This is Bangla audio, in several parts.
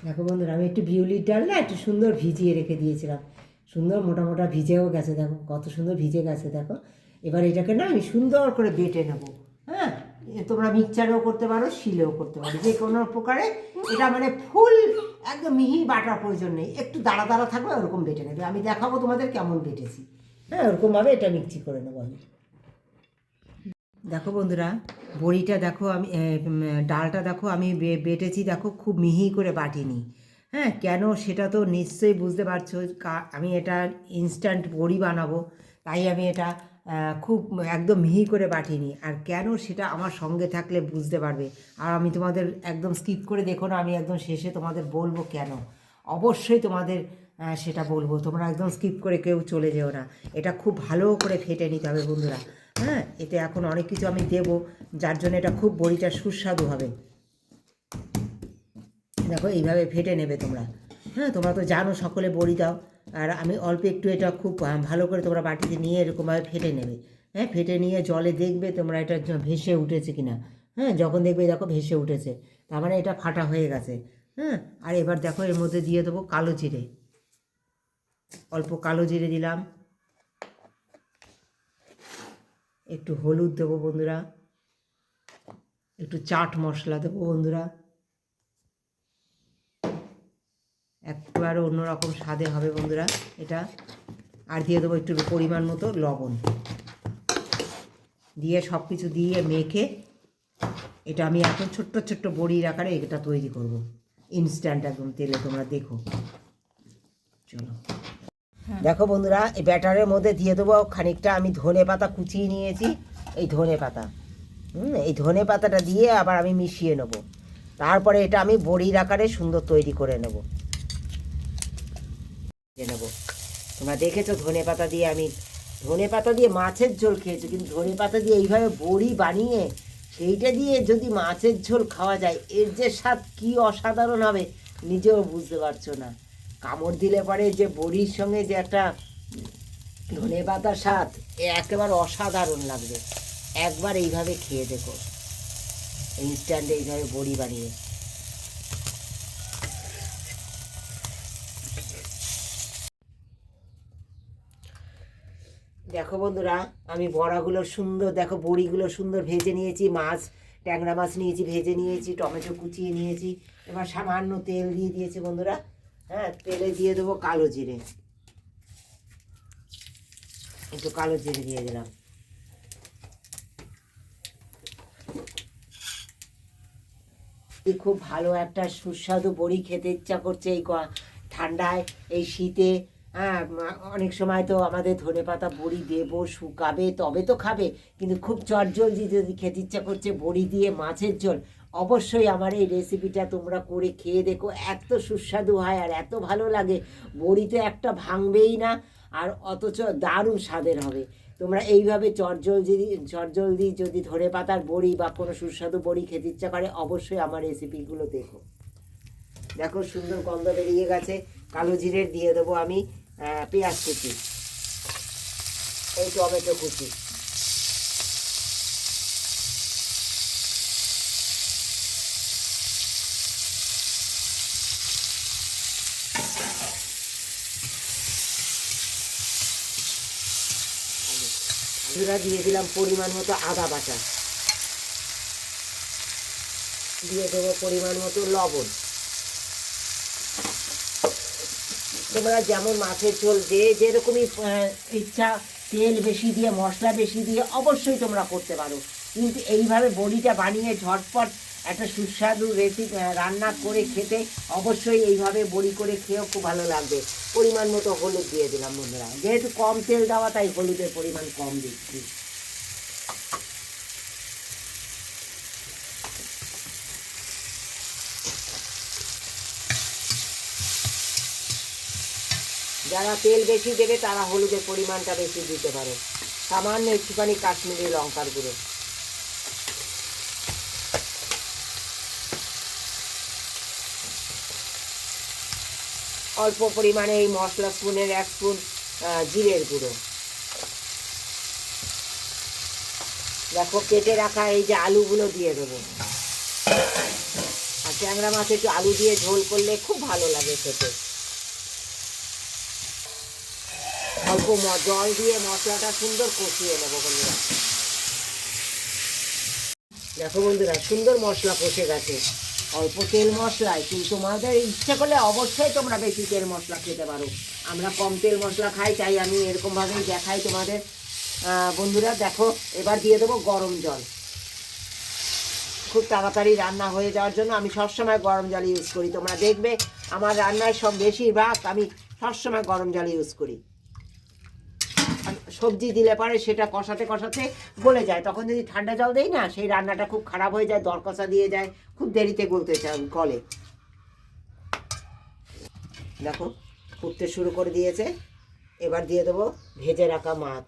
দেখো বন্ধুরা, আমি একটু বিউলির ডাল না একটু সুন্দর ভিজিয়ে রেখে দিয়েছিলাম, সুন্দর মোটা মোটা ভিজেও গেছে, দেখো কত সুন্দর ভিজে গেছে দেখো। এবার এটাকে না আমি সুন্দর করে বেটে নেবো। হ্যাঁ, তোমরা মিক্সচারেও করতে পারো, শিলেও করতে পারো, যে কোনো প্রকারে। এটা মানে ফুল একদম মিহি বাটার প্রয়োজন নেই, একটু দাঁড়া দাঁড়া থাকবে ওরকম বেটে নেবে। আমি দেখাবো তোমাদের কেমন বেটেছি। হ্যাঁ, ওরকমভাবে এটা মিক্সি করে নেবো আমি। দেখো বন্ধুরা, বড়িটা দেখো আমি ডালটা দেখো আমি বেটেছি, দেখো খুব মিহি করে বাটিনি। হ্যাঁ, কেন সেটা তো নিশ্চয়ই বুঝতে পারছো, আমি এটা ইনস্ট্যান্ট বড়ি বানাবো, তাই আমি এটা খুব একদম মিহি করে বাটিনি। আর কেন সেটা আমার সঙ্গে থাকলে বুঝতে পারবে। আর আমি তোমাদের একদম স্কিপ করে দেখো না, আমি একদম শেষে তোমাদের বলবো কেন। অবশ্যই তোমাদের সেটা বলবো, তোমরা একদম স্কিপ করে কেউ চলে যেও না। এটা খুব ভালো করে ফেটে নিতে হবে বন্ধুরা। হ্যাঁ, এতে এখন অনেক কিছু আমি দেবো, যার জন্য এটা খুব বড়িটা সুস্বাদু হবে। দেখো এইভাবে ফেটে নেবে তোমরা। হ্যাঁ, তোমরা তো জানো সকলে বড়ি দাও। আর আমি অল্প একটু এটা খুব ভালো করে তোমরা বাটিতে নিয়ে এরকমভাবে ফেটে নেবে। হ্যাঁ, ফেটে নিয়ে জলে দেখবে তোমরা এটা ভেসে উঠেছে কিনা। হ্যাঁ, যখন দেখবে দেখো ভেসে উঠেছে, তার মানে এটা ফাটা হয়ে গেছে। হ্যাঁ, আর এবার দেখো এর মধ্যে দিয়ে দেবো কালো জিরে, অল্প কালো জিরে দিলাম, একটু হলুদ দেবো বন্ধুরা, একটু চাট মশলা দেবো বন্ধুরা, একবারে অন্যরকম স্বাদে হবে বন্ধুরা এটা। আর দিয়ে দেবো একটু পরিমাণ মতো লবণ, দিয়ে সব কিছু দিয়ে মেখে এটা আমি এখন ছোট্ট ছোট্ট বড়ির আকারে এটা তৈরি করব, ইনস্ট্যান্ট একদম তেলে, তোমরা দেখো। চলো দেখো বন্ধুরা, এই ব্যাটারের মধ্যে দিয়ে দেবো খানিকটা আমি ধনে পাতা কুচিয়ে নিয়েছি, এই ধনে পাতা। এই ধনে পাতাটা দিয়ে আবার আমি মিশিয়ে নেব, তারপরে এটা আমি বড়ির আকারে সুন্দর তৈরি করে নেব। নেব, তোমরা দেখেছো ধনে পাতা দিয়ে, আমি ধনে পাতা দিয়ে মাছের ঝোল খেয়েছি, কিন্তু ধনে পাতা দিয়ে এইভাবে বড়ি বানিয়ে সেইটা দিয়ে যদি মাছের ঝোল খাওয়া যায়, এর যে স্বাদ কী অসাধারণ হবে নিজেও বুঝতে পারছো না। কামড় দিলে পরে যে বড়ির সঙ্গে যে একটা ধনে পাতার স্বাদ, একেবারে অসাধারণ লাগবে। একবার এইভাবে খেয়ে দেখো, ইনস্ট্যান্ট এইভাবে বড়ি বানিয়ে। দেখো বন্ধুরা, আমি বড়াগুলো সুন্দর, দেখো বড়িগুলো সুন্দর ভেজে নিয়েছি, মাছ ট্যাংরা মাছ নিয়েছি ভেজে নিয়েছি, টমেটো কুচিয়ে নিয়েছি। এবার সামান্য তেল দিয়ে দিয়েছি বন্ধুরা। হ্যাঁ, তেলে দিয়ে দেবো কালো জিরে, একটু কালো জিরে দিয়ে দিলাম। এই খুব ভালো একটা সুস্বাদু বড়ি খেতে ইচ্ছা করছে এই ঠান্ডায়, এই শীতে। হ্যাঁ, অনেক সময় তো আমাদের ধনেপাতা বড়ি দেবো, শুকাবে তবে তো খাবে, কিন্তু খুব চটজলদি যদি খেতে ইচ্ছা করছে বড়ি দিয়ে মাছের ঝোল, অবশ্যই আমার এই রেসিপিটা তোমরা করে খেয়ে দেখো। এত সুস্বাদু হয় আর এত ভালো লাগে, বড়িতে একটা ভাঙবেই না, আর অথচ দারুণ স্বাদের হবে। তোমরা এইভাবে চটজলদি যদি ধনে পাতার বড়ি বা কোনো সুস্বাদু বড়ি খেতে ইচ্ছা করে, অবশ্যই আমার রেসিপিগুলো দেখো। দেখো সুন্দর গন্ধ বেরিয়ে গেছে, কালো জিরের দিয়ে দেবো আমি পেঁয়াজ কুচি, এই টমেটো কুচি। দিয়ে দিলাম পরিমাণ মতো আদা বাটা, দিয়ে দেবো পরিমাণ মতো লবণ। তোমরা যেমন মাছের ঝোল যে যেরকমই ইচ্ছা, তেল বেশি দিয়ে মশলা বেশি দিয়ে অবশ্যই তোমরা করতে পারো, কিন্তু এইভাবে বড়িটা বানিয়ে ঝটপট একটা সুস্বাদু রেসিপি রান্না করে খেতে অবশ্যই এইভাবে বড়ি করে খেয়েও খুব ভালো লাগবে। পরিমাণ মতো হলুদ দিয়ে দিলাম বন্ধুরা, যেহেতু কম তেল দেওয়া তাই হলুদের পরিমাণ কম দিচ্ছি। যারা তেল বেশি দেবে তারা হলুদের পরিমাণটা বেশি দিতে পারো, সামান্য একটুখানি কাশ্মীরি লঙ্কার গুঁড়ো। অল্প পরিমাণে এই মশলা স্পুনের 1 স্পুন জিরের গুঁড়ো। দেখো কেটে রাখা এই যে আলুগুলো দিয়ে দেবো, আর ট্যাংরা মাছ একটু আলু দিয়ে ঝোল করলে খুব ভালো লাগে খেতে। অল্প জল দিয়ে মশলাটা সুন্দর কষিয়ে নেবো বন্ধুরা। দেখো বন্ধুরা সুন্দর মশলা কষে গেছে, অল্প তেল মশলায়, কিন্তু তোমাদের ইচ্ছে করলে অবশ্যই তোমরা বেশি তেল মশলা খেতে পারো। আমরা কম তেল মশলা খাই, তাই আমি এরকমভাবেই দেখাই তোমাদের। বন্ধুরা দেখো, এবার দিয়ে দেবো গরম জল। খুব তাড়াতাড়ি রান্না হয়ে যাওয়ার জন্য আমি সবসময় গরম জল ইউজ করি। তোমরা দেখবে আমার রান্নায় সব বেশিরভাগ আমি সবসময় গরম জল ইউজ করি। সবজি দিলে পরে সেটা কষাতে কষাতে গলে যায়, তখন যদি ঠান্ডা জল দেই না, সেই রান্নাটা খুব খারাপ হয়ে যায়, দরকষা দিয়ে যায়, খুব দেরিতে গলতে গলে। দেখো ফুটতে শুরু করে দিয়েছে, এবার দিয়ে দেবো ভেজে রাখা মাছ।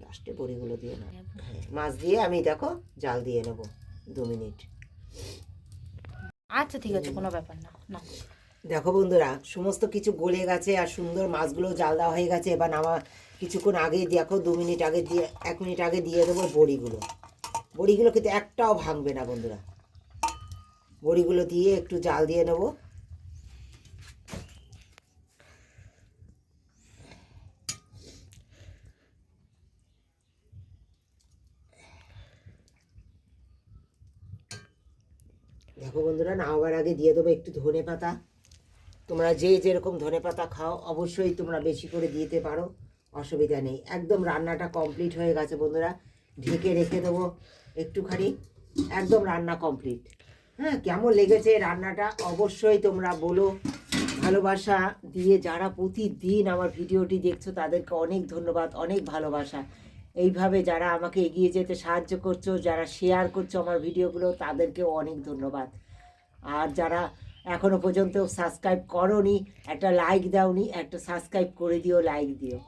লাস্টে বড়িগুলো দিয়ে নেব। হ্যাঁ, মাছ দিয়ে আমি দেখো জাল দিয়ে নেব 2 মিনিট। আচ্ছা ঠিক আছে, কোনো ব্যাপার না। না দেখো বন্ধুরা সমস্ত কিছু গলে গেছে আর সুন্দর মাছগুলো জাল দেওয়া হয়ে গেছে। এবার নামা কিছুক্ষণ আগেই দেখো 2 মিনিট আগে দিয়ে 1 মিনিট আগে দিয়ে দেবো বড়িগুলো। বড়িগুলো কিন্তু একটাও ভাঙবে না বন্ধুরা। বড়িগুলো দিয়ে একটু জাল দিয়ে নেব। দেখো বন্ধুরা নামাবার আগে দিয়ে দেবো একটু ধনে পাতা। তোমরা যে যেরকম ধনে পাতা খাও অবশ্যই তোমরা বেশি করে দিতে পারো, অসুবিধা নেই। একদম রান্নাটা কমপ্লিট হয়ে গেছে বন্ধুরা, ঢেকে রেখে দেবো একটুখানি। একদম রান্না কমপ্লিট। হ্যাঁ, কেমন লেগেছে রান্নাটা অবশ্যই তোমরা বলো। ভালোবাসা দিয়ে যারা প্রতিদিন আমার ভিডিওটি দেখছো তাদেরকে অনেক ধন্যবাদ, অনেক ভালোবাসা। এইভাবে যারা আমাকে এগিয়ে যেতে সাহায্য করছো, যারা শেয়ার করছো আমার ভিডিওগুলো, তাদেরকেও অনেক ধন্যবাদ। আর যারা এখনো পর্যন্ত সাবস্ক্রাইব করোনি, একটা লাইক দাওনি, একটা সাবস্ক্রাইব করে দিও, লাইক দিও।